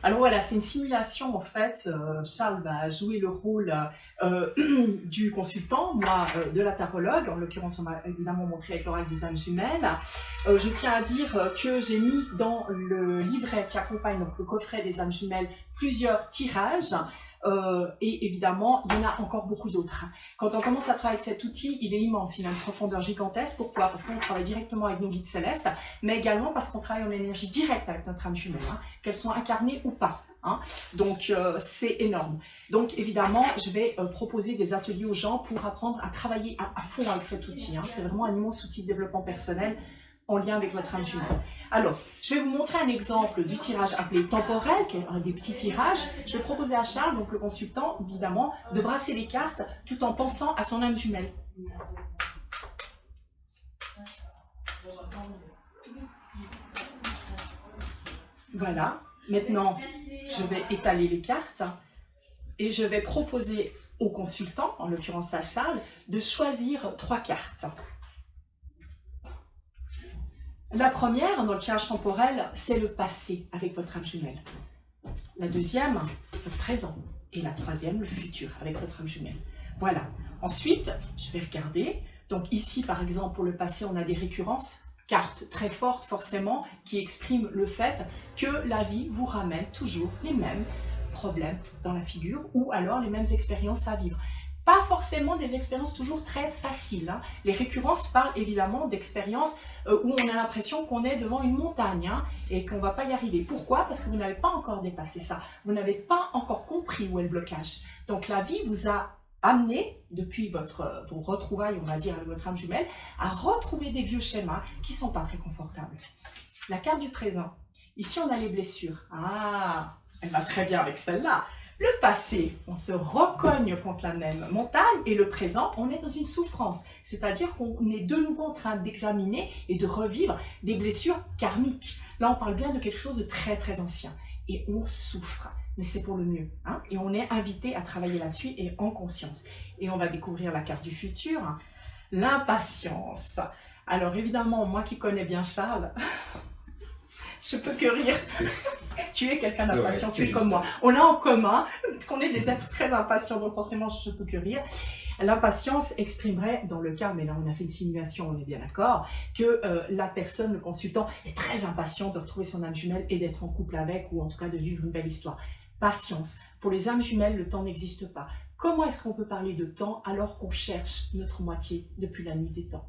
Alors voilà, c'est une simulation en fait. Charles va jouer le rôle du consultant, moi de la tarologue. En l'occurrence, on m'a évidemment montré avec l'oracle des âmes jumelles. Je tiens à dire que j'ai mis dans le livret qui accompagne donc, le coffret des âmes jumelles plusieurs tirages. Et évidemment, il y en a encore beaucoup d'autres. Quand on commence à travailler avec cet outil, il est immense, il a une profondeur gigantesque. Pourquoi? Parce qu'on travaille directement avec nos guides célestes, mais également parce qu'on travaille en énergie directe avec notre âme jumelle, qu'elles soient incarnées ou pas. Donc, c'est énorme. Donc, évidemment, je vais proposer des ateliers aux gens pour apprendre à travailler à fond avec cet outil. C'est vraiment un immense outil de développement personnel en lien avec votre âme jumelle. Alors, je vais vous montrer un exemple du tirage appelé temporel, qui est un des petits tirages. Je vais proposer à Charles, donc le consultant, évidemment, de brasser les cartes tout en pensant à son âme jumelle. Voilà. Maintenant, je vais étaler les cartes et je vais proposer au consultant, en l'occurrence à Charles, de choisir 3 cartes. La première, dans le tirage temporel, c'est le passé avec votre âme jumelle. La deuxième, le présent. Et la troisième, le futur avec votre âme jumelle. Voilà. Ensuite, je vais regarder. Donc ici, par exemple, pour le passé, on a des récurrences. Cartes très fortes, forcément, qui expriment le fait que la vie vous ramène toujours les mêmes problèmes dans la figure ou alors les mêmes expériences à vivre. Pas forcément des expériences toujours très faciles. Les récurrences parlent évidemment d'expériences où on a l'impression qu'on est devant une montagne et qu'on ne va pas y arriver. Pourquoi? Parce que vous n'avez pas encore dépassé ça. Vous n'avez pas encore compris où est le blocage. Donc la vie vous a amené, depuis vos retrouvailles, on va dire, avec votre âme jumelle, à retrouver des vieux schémas qui ne sont pas très confortables. La carte du présent. Ici, on a les blessures. Ah, elle va très bien avec celle-là. Le passé, on se recogne contre la même montagne et le présent, on est dans une souffrance. C'est-à-dire qu'on est de nouveau en train d'examiner et de revivre des blessures karmiques. Là, on parle bien de quelque chose de très très ancien. Et on souffre, mais c'est pour le mieux. Et on est invité à travailler là-dessus et en conscience. Et on va découvrir la carte du futur, l'impatience. Alors évidemment, moi qui connais bien Charles, je peux que rire. Tu es quelqu'un d'impatient, tu es comme moi. On a en commun qu'on est des êtres très impatients, donc forcément je peux que rire. L'impatience exprimerait, dans le cas, mais là on a fait une simulation, on est bien d'accord, que la personne, le consultant, est très impatient de retrouver son âme jumelle et d'être en couple avec, ou en tout cas de vivre une belle histoire. Patience. Pour les âmes jumelles, le temps n'existe pas. Comment est-ce qu'on peut parler de temps alors qu'on cherche notre moitié depuis la nuit des temps?